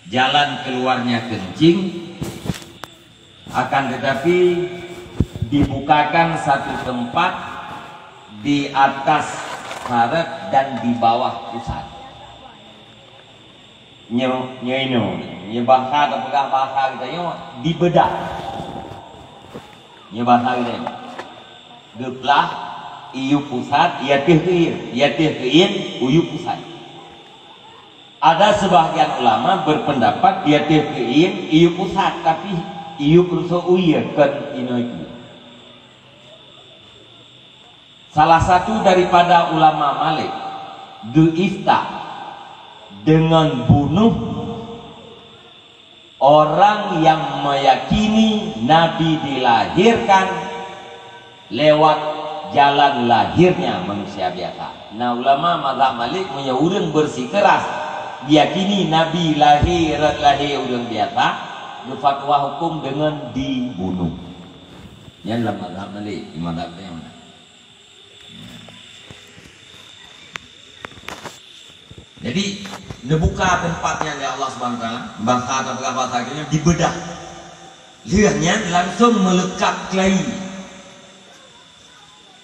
jalan keluarnya kencing, akan tetapi dibukakan satu tempat di atas karet dan di bawah pusat. Bahasa apakah bahasa kita dibedah. Bahasa kita geplah iu pusat, iatih kein, uyu pusat. Ada sebagian ulama berpendapat iatih kein, iu pusat, tapi iu kurso uya kan inoiku. Salah satu daripada ulama Malik duifta dengan bunuh orang yang meyakini Nabi dilahirkan lewat jalan lahirnya manusia biasa. Nah, ulama mazhab Malik punya urang bersikeras diyakini Nabi lahir urang biasa, berfatwa hukum dengan dibunuh. Yang dalam mazhab Malik, di mazhab yang mana? Jadi dibuka tempatnya oleh Allah Subhanahu wa taala, bahasa atau bahasa akhirnya dibedah. Lihatnya langsung melekat klai.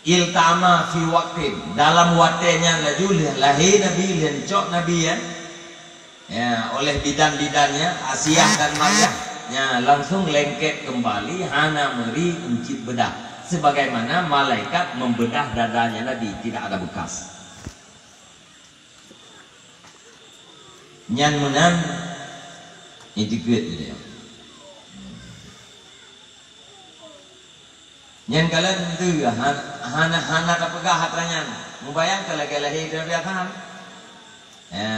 Iltama fi waqtin, dalam waktunya laju lahir Nabi lencok Nabi ya oleh bidan-bidannya Asia dan Maryam ya langsung lengket kembali hana meri encit bedah sebagaimana malaikat membedah dadanya Nabi, tidak ada bekas. Nyan menan itu kuat gitu ya. Nyan kalian tu hana kapegah hatranyan mubayang kalau lahir dari biasa. Ya,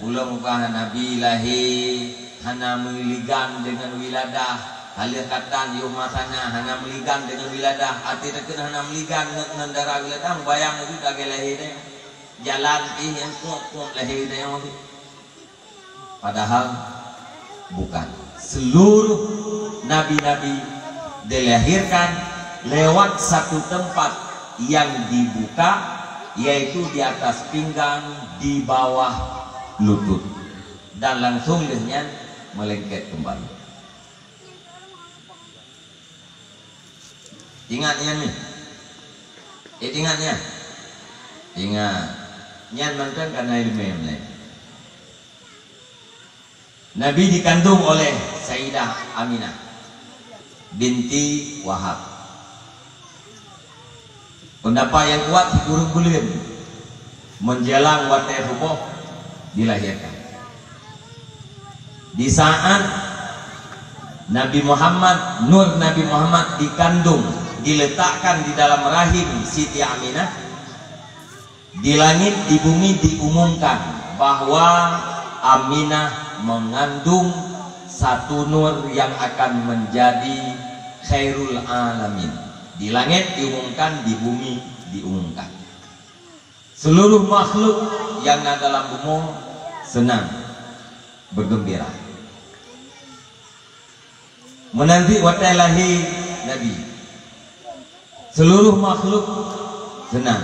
ulang mubah Nabi lahir hana meligan dengan wiladah, halia katan yumatana hana meligan dengan wiladah, hati terkena hana meligan ngendara wiladah mubayang itu dah lahir dia. Jalan yang kuat lahir dia yang padahal bukan. Seluruh nabi-nabi dilahirkan lewat satu tempat yang dibuka, yaitu di atas pinggang, di bawah lutut, dan langsung lehernya melengket kembali. Ingatnya nih, ingatnya, ingat, nyan mantan karena ilmu yang lain. Nabi dikandung oleh Sayyidah Aminah binti Wahab. Pendapat yang kuat kurung bulan menjelang waktu subuh dilahirkan. Di saat Nabi Muhammad, nur Nabi Muhammad dikandung, diletakkan di dalam rahim Siti Aminah, di langit di bumi diumumkan bahwa Aminah mengandung satu nur yang akan menjadi khairul alamin. Di langit diumumkan, di bumi diumumkan. Seluruh makhluk yang ada dalam bumi senang, bergembira menanti waktu lahir Nabi. Seluruh makhluk senang,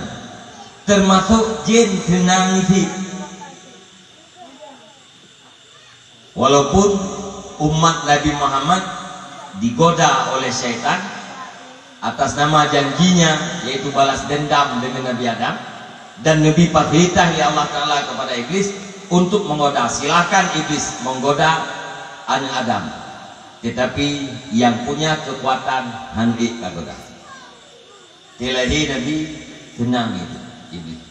termasuk jin senang itu. Walaupun umat Nabi Muhammad digoda oleh syaitan atas nama janjinya yaitu balas dendam dengan Nabi Adam, dan Nabi perintah ya Allah Ta'ala kepada iblis untuk menggoda. Silakan iblis menggoda anak Adam, tetapi yang punya kekuatan hendak kagoda. Tilahi Nabi tenang itu iblis.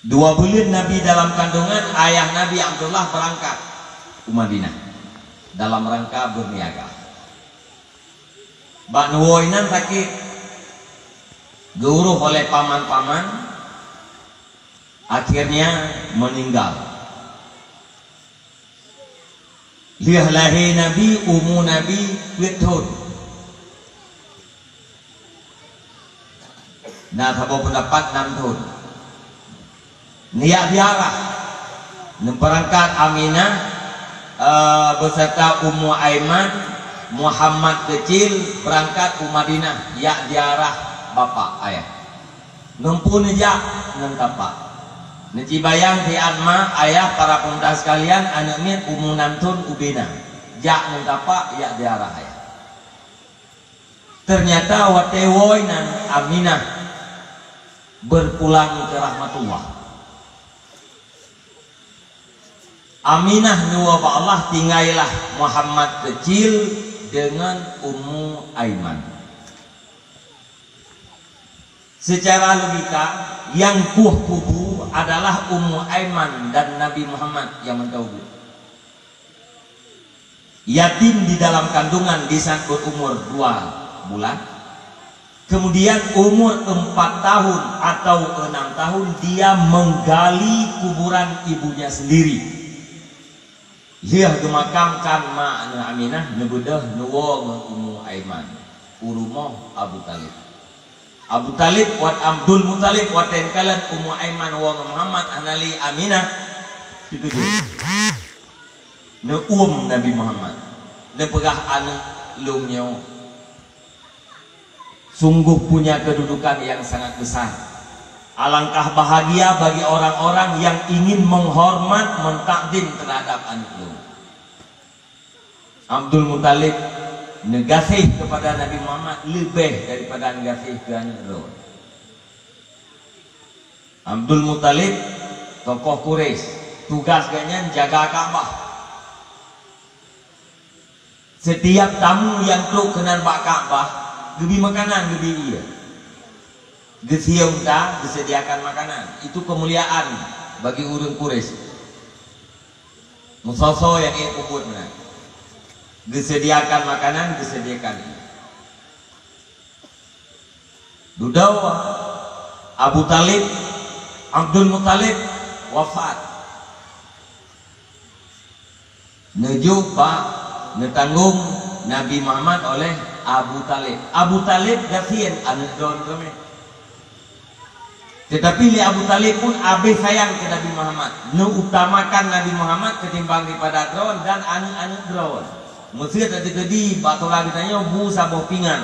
2 bulan Nabi dalam kandungan, ayah Nabi Abdullah berangkat ke Madinah dalam rangka berniaga. Bak nuwoinan sakit, geruh oleh paman-paman, akhirnya meninggal. Liah lahir Nabi, umur Nabi 7 tahun. Nah, sahabat pendapat 6 tahun. Niat biarah berangkat Aminah beserta Ummu Aiman, Muhammad kecil berangkat ke Madinah, ya diarah bapak ayah. Nempun aja nentapak. Neci bayang ti adma ayah para pemuda sekalian anak min umunantun ubena jak nungkapa ya diarah ayah. Ternyata watewoy nan Aminah berpulang ke rahmatullah. Aminah nuwa Allah tinggallah Muhammad kecil dengan Ummu Aiman. Secara logika yang kubu adalah Ummu Aiman dan Nabi Muhammad yang mendahului. Yatim di dalam kandungan di saat berumur 2 bulan. Kemudian umur 4 tahun atau 6 tahun dia menggali kuburan ibunya sendiri. Dia gemakamkan makna Aminah nebedah nuwa Ummu Aiman urumoh Abu Talib. Abu Talib wat Abdul Muttalib wat tenkalan Ummu Aiman wa Muhammad anali Aminah itu ne Nabi Muhammad ne pegah anu lumnya sungguh punya kedudukan yang sangat besar. Alangkah bahagia bagi orang-orang yang ingin menghormat mentakdim terhadap anak lum. Abdul Muttalib negasih kepada Nabi Muhammad lebih daripada negasih ke anak Rasul. Abdul Muttalib tokoh Quraisy, tugasnya jaga Ka'bah. Setiap tamu yang truk kenan bak Ka'bah, gebi makanan gebi iya. Gesiung ta disediakan makanan. Itu kemuliaan bagi urang Quraisy. Musoso yang ia kubur benar. Disediakan makanan, disediakan ini. Dudau Abu Talib, Abdul Muttalib wafat. Nejuba netanggung Nabi Muhammad oleh Abu Talib. Abu Talib gafien anak don kami. Tetapi li Abu Talib pun abe sayang ke Nabi Muhammad. Utamakan Nabi Muhammad ketimbang daripada drone dan anak-anak drone. Mesti tadi batu lagi tanya bu saboh pingan.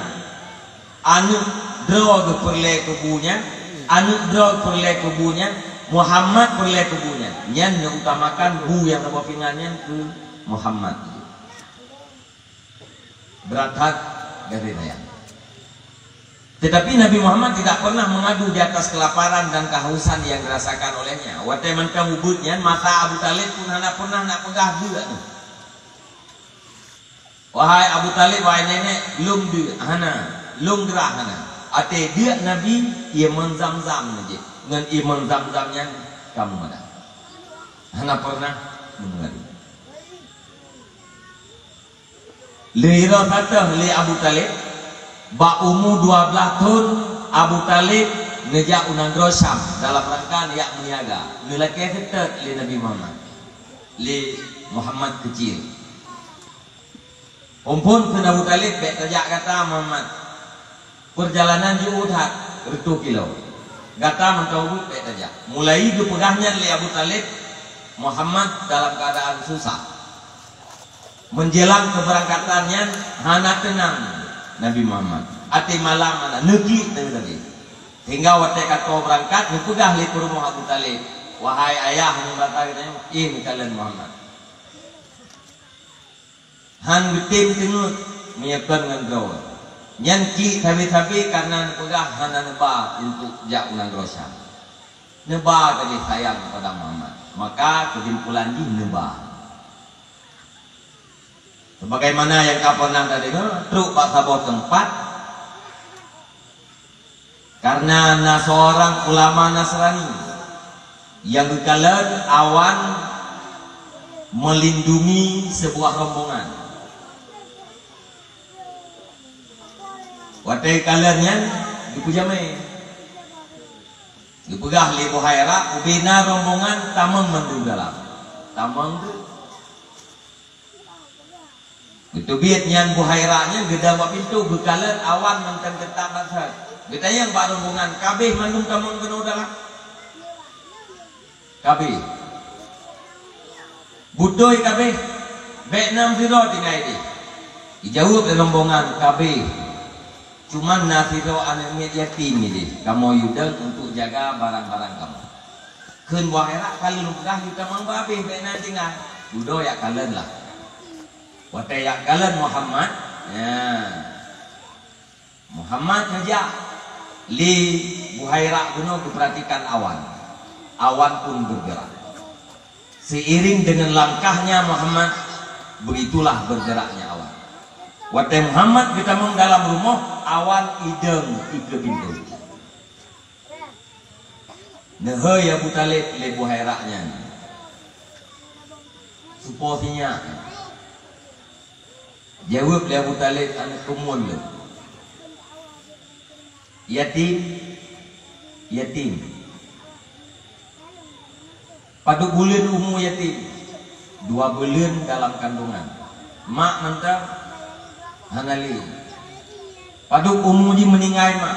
Anu drone perle kebunya, anu drone perle kebunya, Muhammad perle kebunya. Yang utamakan bu yang saboh pingannya ke Muhammad. Berat dari saya. Tetapi Nabi Muhammad tidak pernah mengadu di atas kelaparan dan kehausan yang dirasakan olehnya. Wateman kabubutnya mata Abu Talib pun hendak pernah nak pegah juga. Wahai Abu Talib, wahai nenek, lum dia hana, lum gerah hana. Ate dia Nabi ia menzam-zam aja. Dengan ia menzam-zamnya kamu ada. Hana pernah mengadu. Lira kata li Abu Talib, ba umur 12 tahun Abu Talib ngejak unang Syam dalam rangka yak meniaga. Nilai ketet li Nabi Muhammad. Li Muhammad kecil. Umpun ke Abu Talib bek kerja kata Muhammad perjalanan diudat 2 kilo kata mentawud bek kerja mulai dipegahnya oleh Abu Talib Muhammad dalam keadaan susah menjelang keberangkatannya hana tenang Nabi Muhammad ati malam mana negeri tadi hingga waktu kata berangkat dipegah li ke rumah Abu Talib wahai ayah membata katanya ini kalian Muhammad han betim tinut menyiapkan dengan draw nyanki tabi-tabi karena pegah hana neba untuk jak unang Syam neba tadi sayang kepada Muhammad maka kesimpulan di neba sebagaimana yang kau pernah tadi truk pak sabot tempat karena seorang ulama Nasrani yang kekalan awan melindungi sebuah rombongan. Watai kalernya dipujamai dipegah li Buhaira ubina rombongan tamang mendu dalam tamang tu itu biatnya Buhairanya geda wa pintu bekalan awan mentang tetap basah kita yang pak rombongan kabeh mandung tamang kena dalam kabeh budoy kabeh bek 6 zero tinggal ini dijawab rombongan kabeh cuman nafiro anak yatim ini kamu yudang untuk jaga barang-barang kamu Keun Buhaira kalau lupah kita mangbabe bena tinggal. Budo ya kalen lah. Wate ya kalen Muhammad. Ya. Muhammad saja li Buhaira kuno diperhatikan awan. Awan pun bergerak. Seiring dengan langkahnya Muhammad, begitulah bergeraknya awan. Wate Muhammad kita meng dalam rumah, awan ideng ike pintu. Nehe ya Abu Talib le Buhairanya. Suposinya jawab le Abu Talib anak kumun le. Yatim. Pada bulan umur yatim 2 bulan dalam kandungan. Mak nanti hanali. Pada umur di meninggal mak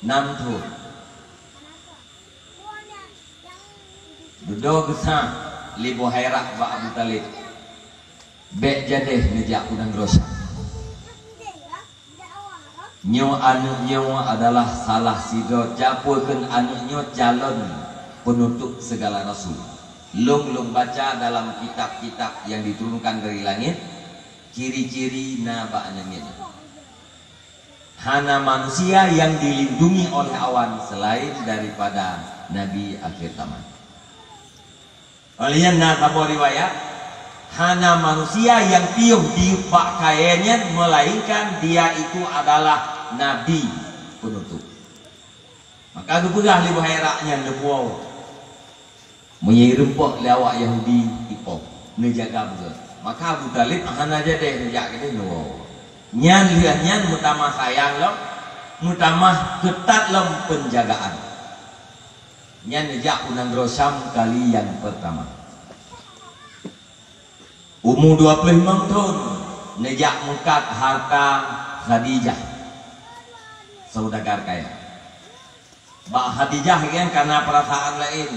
6 tahun. Duduk kesah li Buhaira ba Abu Talib. Bek jadeh nejak udang rosak. Nyo anu nyo adalah salah sido japukeun anu nyo calon penutup segala rasul. Lung baca dalam kitab-kitab yang diturunkan dari langit ciri-ciri naba'nya ini. Hana manusia yang dilindungi oleh awan selain daripada Nabi akhir zaman. Olehnya nabah riwayat hana manusia yang tiup di pakaiannya melainkan dia itu adalah Nabi penutup. Maka dupegah li Buhairanya lebuau menyirempok lewat Yahudi ipok nejaga betul. Maka Abu Talib akan aja deh nejak kita nuau. Nyan lihat nyan mutamah sayang lo, mutamah ketat lo penjagaan. Nyan nejak Unang Rosam kali yang pertama. Umur 25 tahun nejak mukat harta Khadijah, saudagar kaya. Mbak Khadijah kan karena perasaan lain.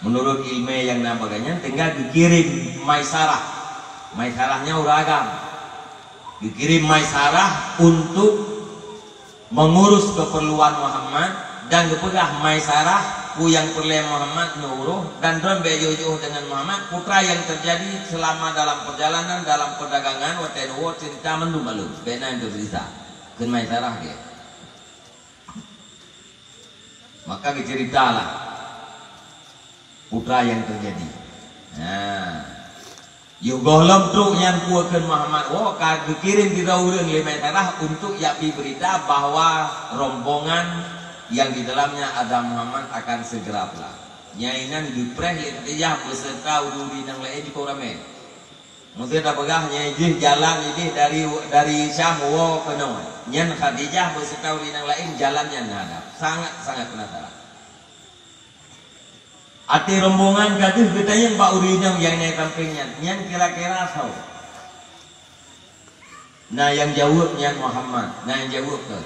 Menurut ilmu yang nabaganya tinggal dikirim Maisarah. Maisarahnya uragam. Dikirim Maisarah untuk mengurus keperluan Muhammad dan kepegah Maisarah ku yang perlu Muhammad nyuruh dan don bejojo dengan Muhammad putra yang terjadi selama dalam perjalanan dalam perdagangan watenuwo cerita mendung malu bena itu cerita ke Maisarah dia. Maka diceritalah putra yang terjadi. Nah, yugohlom truk yang kuakan Muhammad. Oh, kagak kirim kita urang lima tanah untuk yapi berita bahwa rombongan yang di dalamnya ada Muhammad akan segera pulang. Nyainan dipreh lihatnya beserta uduri nang lain di korame. Mungkin tak pegah nyai jalan ini dari Syam wo ke Nawan. Nyan Khadijah beserta uduri nang lain jalannya nada. Sangat penasaran. Ati rombongan gaduh getanya Pak Urinam yang naik kampingnya. Nyan kira-kira tahu. Nah yang jawab nyan Muhammad. Nah yang jawab ke.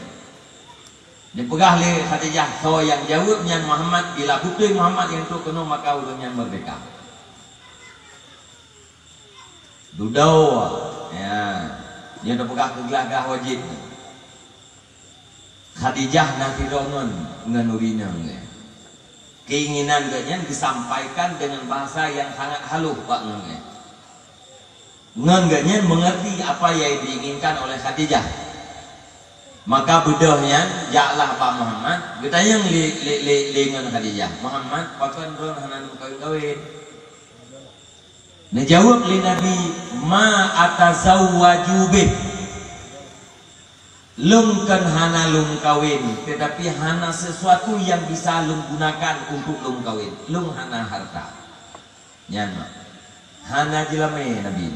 Dipegah li Khadijah. So yang jawab nyan Muhammad. Bila putih Muhammad yang tu kena maka ulunnya merdeka. Dudau. Ya. Dia dah pegah kegelagah wajib. Khadijah nanti rongon dengan Urinam. Keinginan gaknya disampaikan dengan bahasa yang sangat halus Pak Nge. Nge mengerti apa yang diinginkan oleh Khadijah. Maka bedahnya jaklah Pak Muhammad kita yang dengan Khadijah. Muhammad pakan ron hanan kawin. Najawab li Nabi ma atazawwaju bih. Lung kan hana lung kawin, tetapi hana sesuatu yang bisa lung gunakan untuk lung kawin. Lung hana harta. Nyana. Hana jelame Nabi.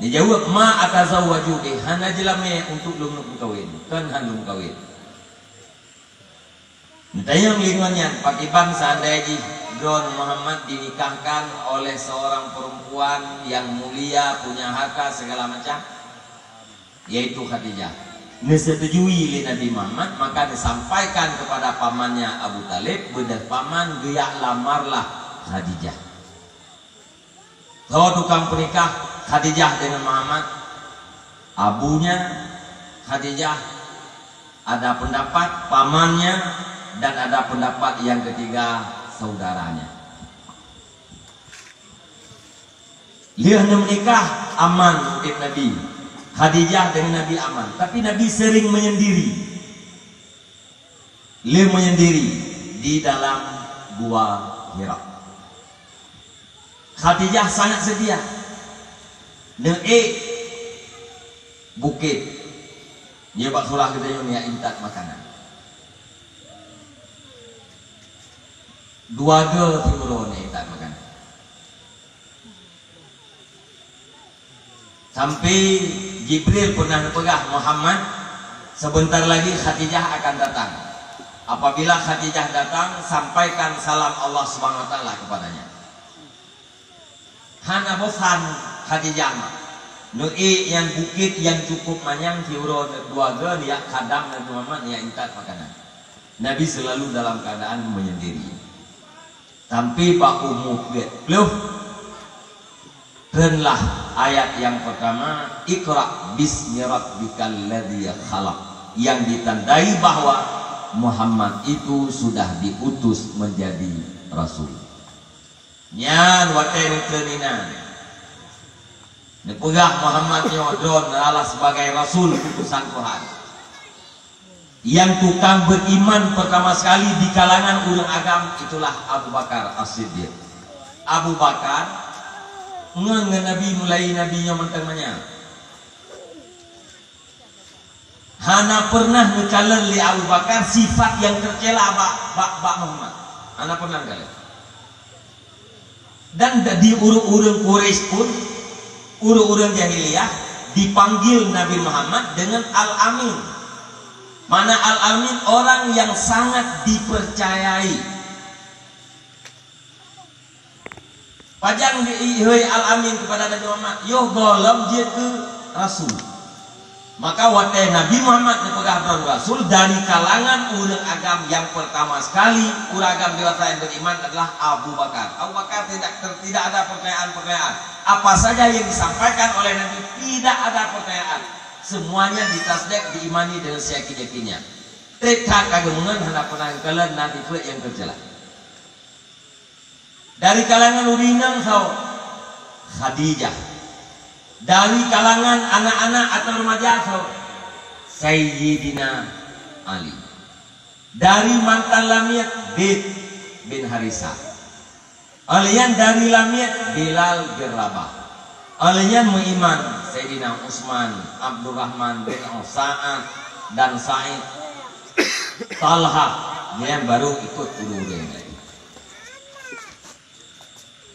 Dijawab ma atazawwaju bih, hana jelame untuk lung kawin. Kan han lung kawin. Ditanya lingonnya, pakiban seandainya Don Muhammad dinikahkan oleh seorang perempuan yang mulia, punya harta segala macam, yaitu Khadijah. Disetujui oleh Nabi Muhammad, maka disampaikan kepada pamannya Abu Talib, bedah paman dia lamarlah Khadijah. Kalau tukang penikah Khadijah dengan Muhammad, abunya Khadijah ada pendapat, pamannya dan ada pendapat yang ketiga saudaranya. Dia menikah aman dengan Nabi. Khadijah dengan Nabi aman, tapi Nabi sering menyendiri. Dia menyendiri di dalam gua Hira. Khadijah sangat sedia. Bukit. Dia bak surah kita yang intat makanan. Dua timur ni intat makanan. Sampai Jibril pernah pegah Muhammad, sebentar lagi Khadijah akan datang. Apabila Khadijah datang, sampaikan salam Allah Subhanahu wa taala kepadanya. Hana bosan Khadijah yang bukit yang cukup manyang tiuro dua dia kadang Nabi Muhammad ya intat makanan. Nabi selalu dalam keadaan menyendiri. Tapi Pak Ummu belum renlah ayat yang pertama, Iqra bismi rabbikal ladzi khalaq, yang ditandai bahwa Muhammad itu sudah diutus menjadi rasul. Nyan waten kelina. Nepegah Muhammad nyodron adalah sebagai rasul utusan Tuhan. Yang tukang beriman pertama sekali di kalangan ulun agam itulah Abu Bakar As-Siddiq. Abu Bakar Nabi mulai nabinya mentemanya. Hana pernah ngekalan li Abu Bakar sifat yang tercela bak Muhammad. Hana pernah ngekalan. Dan di urung-urung Quraisy pun, urung-urung jahiliyah dipanggil Nabi Muhammad dengan Al-Amin. Mana Al-Amin orang yang sangat dipercayai. Pajang dihoi Al-Amin kepada Nabi Muhammad, yoh golem dia ke Rasul. Maka watai Nabi Muhammad dipegah Rasul dari kalangan urang agam yang pertama sekali urang agam dewasa yang beriman adalah Abu Bakar. Abu Bakar tidak ada pertanyaan-pertanyaan. Apa saja yang disampaikan oleh Nabi tidak ada pertanyaan. Semuanya ditasdek, diimani dengan seyakin-yakinnya. Tekad kagemungan hendak pernah kalian nanti yang tercela. Dari kalangan urinang Khadijah. Dari kalangan anak-anak atau remaja Sayyidina Ali. Dari mantan lamiat bin Harisah. Alian dari lamiat Bilal bin Rabah. Alian mengiman Sayyidina Utsman, Abdurrahman bin Sa'ad dan Sa'id, Talha yang baru ikut urung lagi.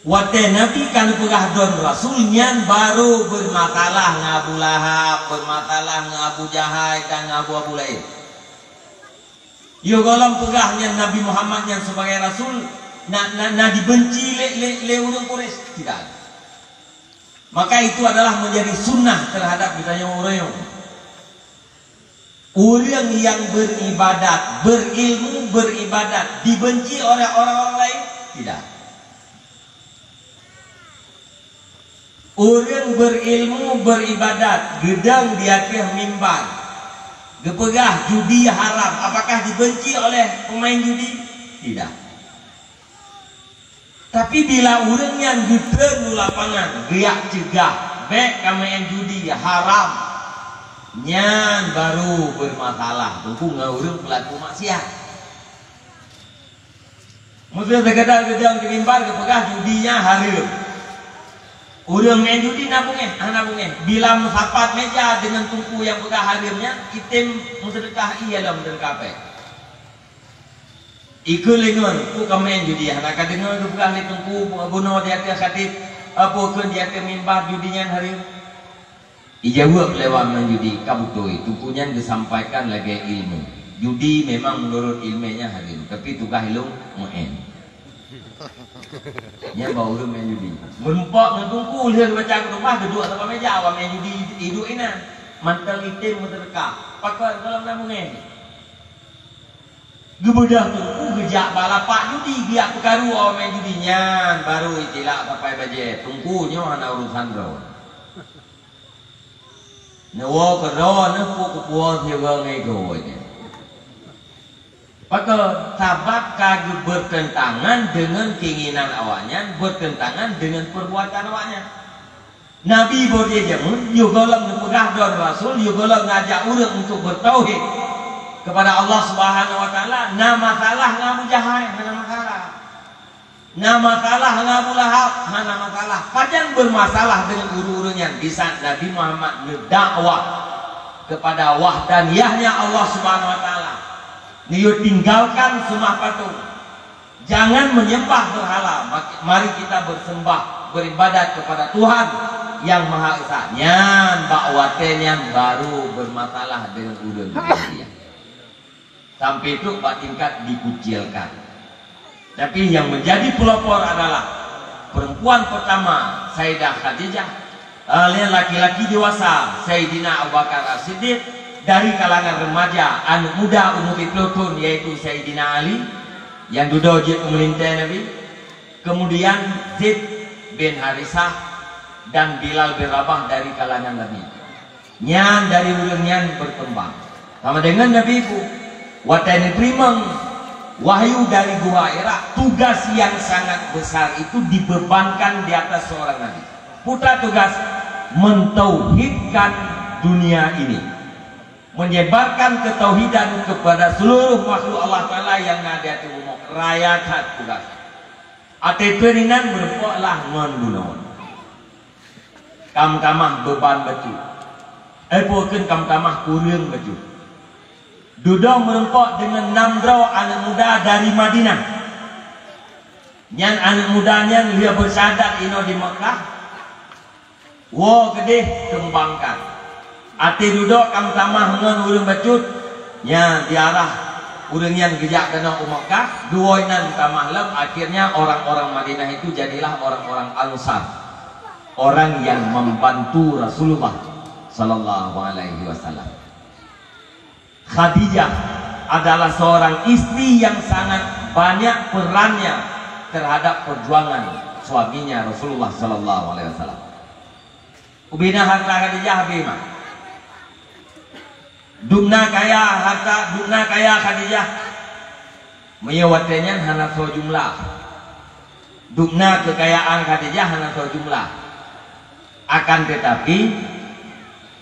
Wate Nabi kan pegah don Rasulnya baru bermakalah ngabu Lahab, bermakalah ngabu Jahai dan ngabu Abu Lain. Yo golong pegahnya Nabi Muhammad yang sebagai Rasul, na dibenci le urang Quraisy tidak. Maka itu adalah menjadi sunnah terhadap kita yang orang yang beribadat, berilmu, beribadat dibenci oleh orang-orang lain tidak. Orang berilmu beribadat gedang di atas mimbar, gepegah judi haram, apakah dibenci oleh pemain judi? Tidak. Tapi bila orang yang gedeng lapangan gerak cegah bek kamain judi haram, nyan baru bermasalah. Tunggu ngurung pelaku maksiat. Mungkin segedar gedang di mimbar gepegah judinya haram. Urang main judi nabungnya, bila menghapat meja dengan tungku yang pegah hadirnya, item sedekah iya dalam sedekah. Ikut lengan, ku main judi, anak dengar tu pegah di tungku, bunuh dia ke khatib, apa ke dia ke mimbar judinya hadir. Ijawab lewat main judi, kabutoi, tungkunya disampaikan lagi ilmu. Judi memang menurut ilmunya hadir, tapi tukah ilmu main. Nya bawa urang main judi. Berempat ngetungku lihat baca ke rumah duduk atas meja awak main judi hidup ini. Mantel item terdekat. Pakai dalam nabungnya. Gebedah tungku gejak balapak judi dia pekaru awak main judinya baru itilak sampai bajet. Tungkunya ana urusan kau. Nawa kero na ku kupuan dia ngai kau aja. Maka sabab kagak bertentangan dengan keinginan awaknya, bertentangan dengan perbuatan awaknya. Nabi boleh jamun, juga lah menepegah doa Rasul, juga lah ngajak orang untuk bertauhid kepada Allah Subhanahu Wa Taala. Nah masalah ngamu jahai, mana masalah. Nah masalah ngamu lahap, mana masalah. Pajan bermasalah dengan uru-urunya. Bisa Nabi Muhammad berdakwah kepada wahdaniyahnya Allah Subhanahu Wa Taala. Niyo tinggalkan semua patung, jangan menyembah berhala. Mari kita bersembah, beribadat kepada Tuhan yang Maha Esa. Nyan bakwatenya baru bermasalah dengan udun dia. Sampai itu bak tingkat dikucilkan. Tapi yang menjadi pelopor adalah perempuan pertama Sayyidah Khadijah, laki-laki dewasa Sayyidina Abu Bakar As-Siddiq, dari kalangan remaja anak muda umur peloton yaitu Sayyidina Ali yang duduk di pemerintah Nabi, kemudian Zaid bin Harisah dan Bilal bin Rabah dari kalangan Nabi. Nyan dari ulunnya berkembang sama dengan Nabi itu watani primeng wahyu dari Gua Hira. Tugas yang sangat besar itu dibebankan di atas seorang Nabi. Putra tugas mentauhidkan dunia ini, menyebarkan ketauhidan kepada seluruh makhluk Allah Ta'ala yang ada di umum rayakat tugas. Ate perinan berpoklah non-bunon kam-kamah beban baju pokun kam-kamah kurang baju duduk merempok dengan 6 draw anak muda dari Madinah. Yang anak mudanya dia bersyahadat ino di Mekah. Wo gede kembangkan ati duduk kam tamah dengan urang bacut nya diarah urang yang gejak kena Mekah dua inan tamah lem. Akhirnya orang-orang Madinah itu jadilah orang-orang Ansar, orang yang membantu Rasulullah sallallahu alaihi wasallam. Khadijah adalah seorang istri yang sangat banyak perannya terhadap perjuangan suaminya Rasulullah sallallahu alaihi wasallam. Ubina harta Khadijah bima dumna kaya harta, dumna kaya Khadijah menyewatnya hana so jumlah. Dumna kekayaan Khadijah hana so jumlah. Akan tetapi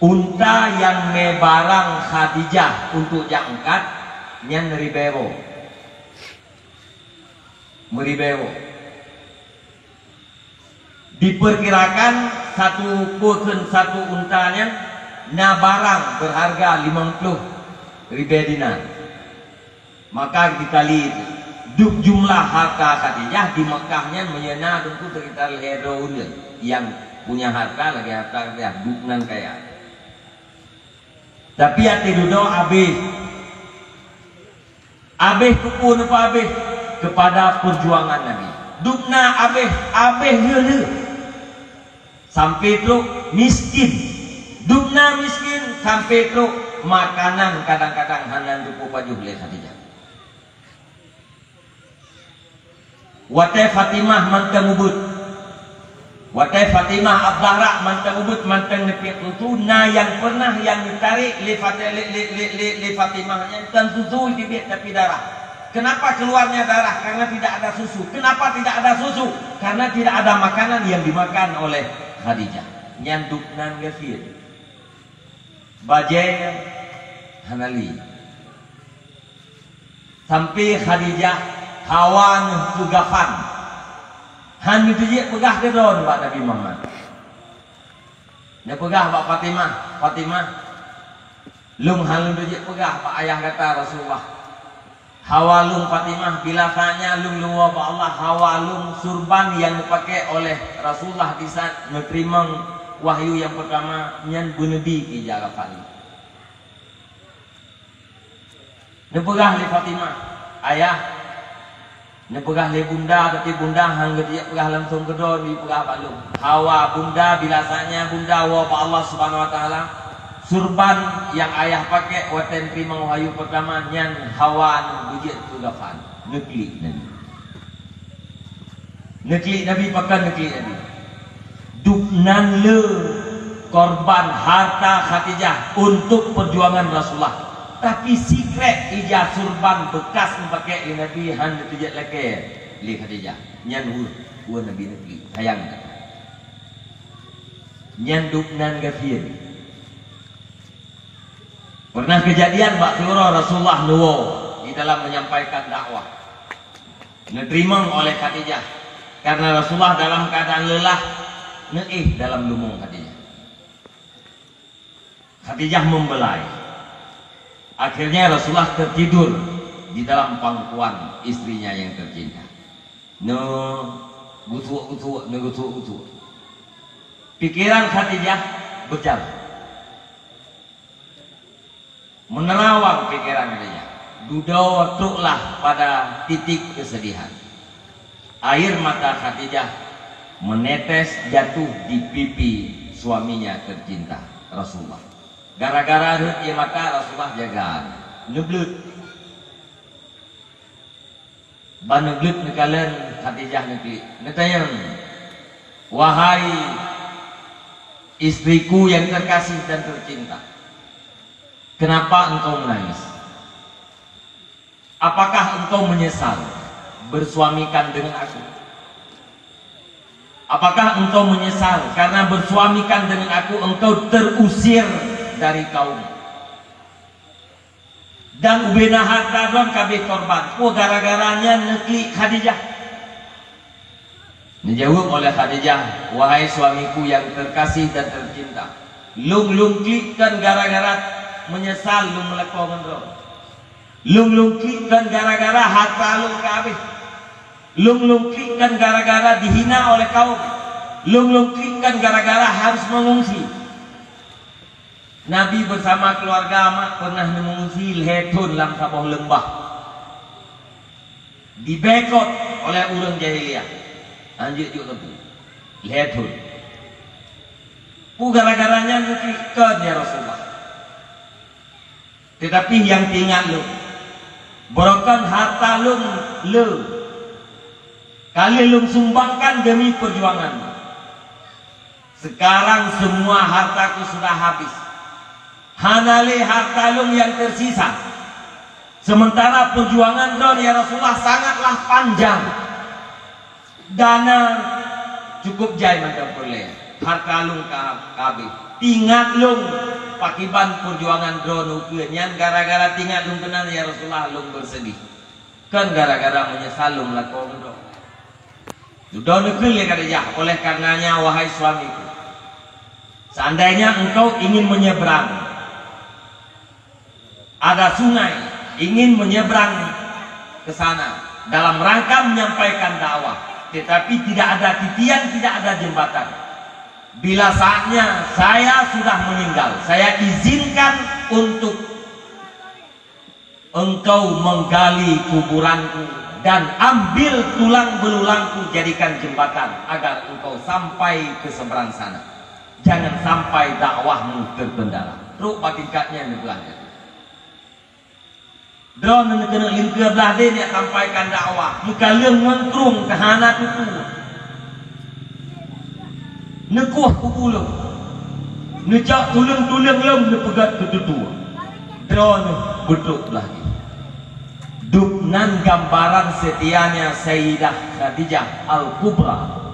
unta yang mebarang Khadijah untuk diangkat nyan ribewo meribewo. Diperkirakan satu untanya na barang berharga 50 ribu dinar. Maka dikali jumlah harta Khadijah di Mekahnya menyena tentu sekitar hero yang punya harta lagi harta ya dunan kaya. Tapi hati duduk abeh kupun apa abeh kepada perjuangan Nabi. Dukna abeh hulu sampai itu miskin. Dukna miskin sampai itu makanan kadang-kadang hanan duku pajuh oleh Khadijah. Watai Fatimah mantan ubud, watai Fatimah Abdahra mantan ubud mantan nepik itu na yang pernah yang ditarik le Fatimahnya dan susu dibit tapi darah. Kenapa keluarnya darah? Karena tidak ada susu. Kenapa tidak ada susu? Karena tidak ada makanan yang dimakan oleh Khadijah. Nyanduk nan gafir. Bajai hanali sampai Khadijah hawan tugafan han itu je pegah kedon Pak Nabi Muhammad. Dia pegah Pak Fatimah lung halun je pegah Pak ayah kata Rasulullah. Hawalung Fatimah bila tanya lung Pak Allah hawalung surban yang dipakai oleh Rasulullah di saat menerima wahyu yang pertama nyan bunebi ki jarafan. Nepegah li Fatimah ayah, nepegah li bunda tapi bunda hang dia pegah langsung kedor di pegah balung. Hawa bunda bilasanya bunda wa Allah Subhanahu wa taala surban yang ayah pakai waten terima wahyu pertama nyan hawan bujit tugafan nekli Nabi pakai nekli Nabi. Duknan le korban harta Khadijah untuk perjuangan Rasulullah Tapi secret ija surban bekas pakai Nabi han tujat laki li Khadijah nyan hu Nabi Nabi sayang nyan duknan gafir. Pernah kejadian Mbak Surah Rasulullah nuwo di dalam menyampaikan dakwah diterima oleh Khadijah karena Rasulullah dalam keadaan lelah dalam lumung Khadijah. Khadijah membelai. Akhirnya Rasulullah tertidur di dalam pangkuan istrinya yang tercinta. Gutu. Pikiran Khadijah berjalan. Menerawang pikiran Khadijah. Duduklah pada titik kesedihan. Air mata Khadijah menetes jatuh di pipi suaminya tercinta Rasulullah. Gara-gara reut mata Rasulullah jaga neblut. Ban neblut nekalan Khadijah nekli. Netanya, wahai istriku yang terkasih dan tercinta, kenapa engkau menangis? Apakah engkau menyesal bersuamikan dengan aku? Apakah engkau menyesal karena bersuamikan dengan aku engkau terusir dari kaum dan ubena harta don kabeh korban gara-garanya nekli Khadijah? Dijawab oleh Khadijah, wahai suamiku yang terkasih dan tercinta, lung klikkan gara-gara menyesal lung melakukan ron, lung klikkan gara-gara harta lung kabeh, lung klikkan gara-gara dihina oleh kaum, lung klikkan gara-gara harus mengungsi. Nabi bersama keluarga amat pernah mengungsi Hetun dalam sebuah lembah, dibekot oleh orang jahiliyah. Anjir juga tu Hetun. Gara-garanya mengikut ya Rasulullah. Tetapi yang tinggal lu, borokan harta lu, kali lu sumbangkan demi perjuangan. Sekarang semua hartaku sudah habis. Hanale harta lung yang tersisa. Sementara perjuangan don ya Rasulullah sangatlah panjang. Dana cukup jai macam boleh. Harta lung kabeh. Tingat lung pakiban perjuangan don ukian gara-gara tingat lung kenal ya Rasulullah lung bersedih. Kan gara-gara menyesal lung lakukan don. Don ukil ya Khadijah. Oleh karenanya wahai suamiku, seandainya engkau ingin menyeberang, ada sungai, ingin menyeberang ke sana dalam rangka menyampaikan dakwah, tetapi tidak ada titian, tidak ada jembatan. Bila saatnya saya sudah meninggal, saya izinkan untuk engkau menggali kuburanku dan ambil tulang belulangku jadikan jembatan agar engkau sampai ke seberang sana. Jangan sampai dakwahmu terpendara. Ruk batikatnya nebelahnya. Drone nak kena lingkar belah dia nak sampaikan dakwah. Muka leng mengkrung kahana tuku. Nekuah kupulung. Nejak tulang-tulang lem nepegat ketutua. Drone beduk belah dia. Duknan gambaran setianya Sayyidah Khadijah Al-Kubra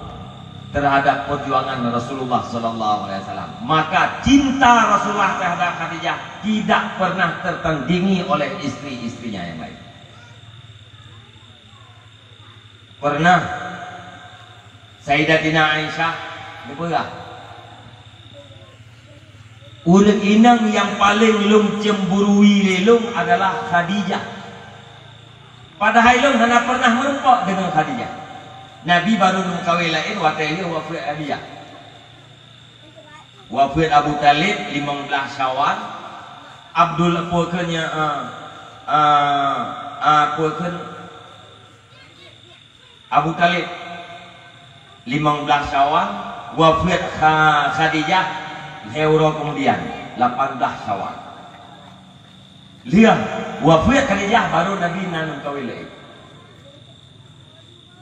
terhadap perjuangan Rasulullah SAW. Maka cinta Rasulullah terhadap Khadijah tidak pernah tertandingi oleh istri-istrinya yang lain. Pernah Sayyidatina Aisyah berpegang, urang inang yang paling lum cemburui lelum adalah Khadijah. Padahal lum hanya pernah merempak dengan Khadijah. Nabi baru mengkawin lain wataihi wafat Abiyah. Wafat Abu Talib 15 Syawal. Abdul puakanya puakan Abu Talib 15 Syawal. Wafat Khadijah Heuro kemudian 18 Syawal. Lihat wafat Khadijah baru Nabi nanam kawin lain.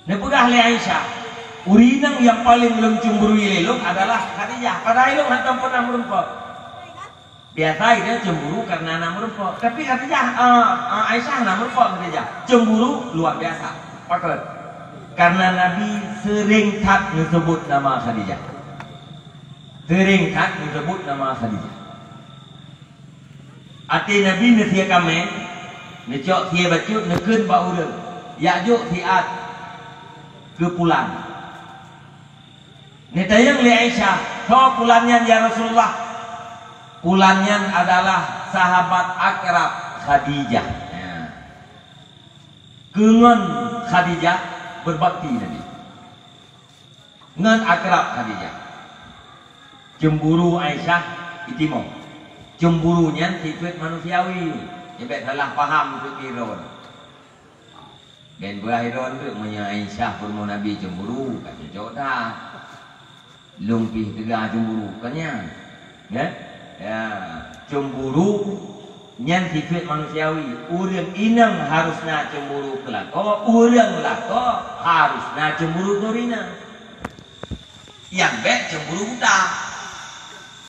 Nepegah oleh Aisyah, urinang yang paling lem cemburui lelong adalah Khadijah. Padahal lelong hantam pernah merempak. Biasa dia cemburu karena anak merupuk. Tapi katanya Aisyah anak merupuk katanya. Cemburu luar biasa. Pakar. Karena Nabi sering tak menyebut nama Khadijah. Sering tak menyebut nama Khadijah. Arti Nabi nesia kami, necok dia bacut nekun bau urang. Yajuk tiat ke pulang. Netayang li Aisyah, kau pulannya ya Rasulullah. Pulannya adalah sahabat akrab Khadijah. Ya. Kengan Khadijah berbakti Nabi. Ngan akrab Khadijah. Cemburu Aisyah itimau. Cemburunya sifat manusiawi. Sebab salah faham itu kiron. Dan berahiron tu punya Aisyah pun Nabi cemburu kata jodoh. Lumpih tegak cemburu kanya. Ya. Ya, cemburu nyan sifat manusiawi. Urang inang harusna cemburu kelako, urang lako harusna cemburu dorina. Yang baik cemburu buta.